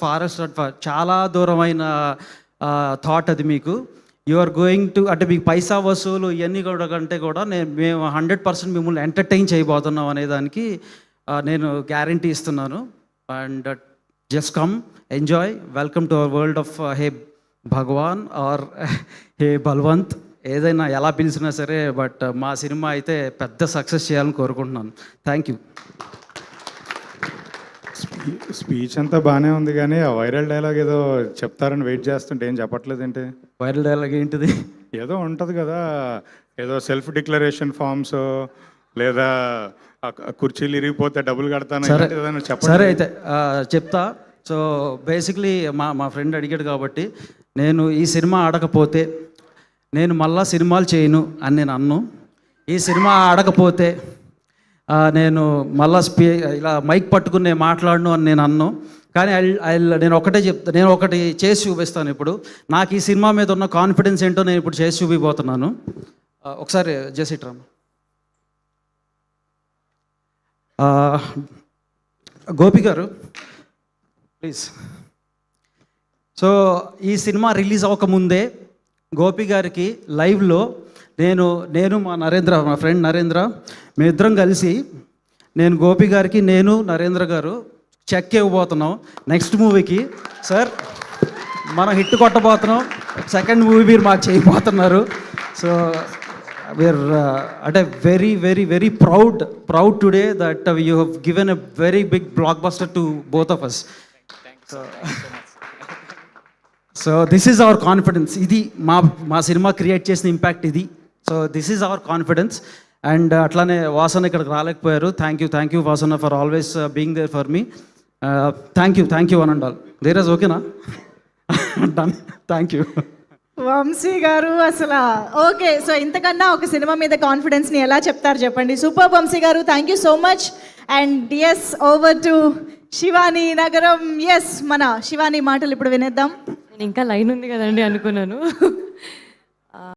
Forest చాలా దూరమైన thought అది మీకు. యు ఆర్ గోయింగ్ టు, అంటే మీకు పైసా వసూలు ఇవన్నీ కూడా కంటే కూడా మేము 100% మిమ్మల్ని ఎంటర్టైన్ చేయబోతున్నాం అనేదానికి నేను గ్యారంటీ ఇస్తున్నాను. And just come, enjoy, welcome to our world of హే భగవాన్ ఆర్ హే బల్వంత్, ఏదైనా ఎలా పిలిచినా సరే. బట్ మా సినిమా అయితే పెద్ద సక్సెస్ చేయాలని కోరుకుంటున్నాను. Thank you. స్పీచ్ అంతా బాగానే ఉంది కానీ ఆ వైరల్ డైలాగ్ ఏదో చెప్తారని వెయిట్ చేస్తుంటే ఏం చెప్పట్లేదు ఏంటి? వైరల్ డైలాగ్ ఏంటిది? ఏదో ఉంటుంది కదా, ఏదో సెల్ఫ్ డిక్లరేషన్ ఫామ్స్ లేదా కుర్చీలు ఇరిగిపోతే డబ్బులు కడతాను చెప్పండి. సరే అయితే చెప్తా. సో బేసిక్లీ మా ఫ్రెండ్ అడిగాడు కాబట్టి, నేను ఈ సినిమా ఆడకపోతే నేను మళ్ళా సినిమాలు చేయను అని నేను అన్ను. ఈ సినిమా ఆడకపోతే నేను మళ్ళా ఇలా మైక్ పట్టుకుని నేను మాట్లాడను అని నేను అన్ను. కానీ నేను ఒకటే చెప్తా, నేను ఒకటి చేసి చూపిస్తాను ఇప్పుడు. నాకు ఈ సినిమా మీద ఉన్న కాన్ఫిడెన్స్ ఏంటో నేను ఇప్పుడు చేసి చూపిపోతున్నాను. ఒకసారి జెసిట్ రామ్. గోపి గారు ప్లీజ్. సో ఈ సినిమా రిలీజ్ అవ్వకముందే గోపి గారికి లైవ్లో నేను మా ఫ్రెండ్ నరేంద్ర, మేమిద్దరం కలిసి నేను గోపి గారికి, నేను నరేంద్ర గారు చెక్ ఇవ్వబోతున్నాం నెక్స్ట్ మూవీకి. సార్ మనం హిట్ కొట్టబోతున్నాం, సెకండ్ మూవీ మీరు మాకు చేయబోతున్నారు. సో వీఆర్ అంటే very very very proud today that you have given a very big blockbuster to both of us. So this is our confidence. ఇది మా సినిమా క్రియేట్ చేసిన ఇంపాక్ట్ ఇది. So this is our confidence. And అట్లానే వాసన ఇక్కడికి రాలేకపోయారు. Thank you Vasana for always being there for me. Thank you one and all. Dheeraj ఓకేనా? Done. Thank you Vamsi గారు. అసలు ఓకే, సో ఇంతకన్నా ఒక సినిమా మీద కాన్ఫిడెన్స్ని ఎలా చెప్తారు చెప్పండి. Super Vamsi garu, thank you so much. And yes, over to Shivani Nagaram. Yes, మన శివాని మాటలు ఇప్పుడు వినేద్దాం. ఇంకా లైన్ ఉంది కదండి అనుకున్నాను.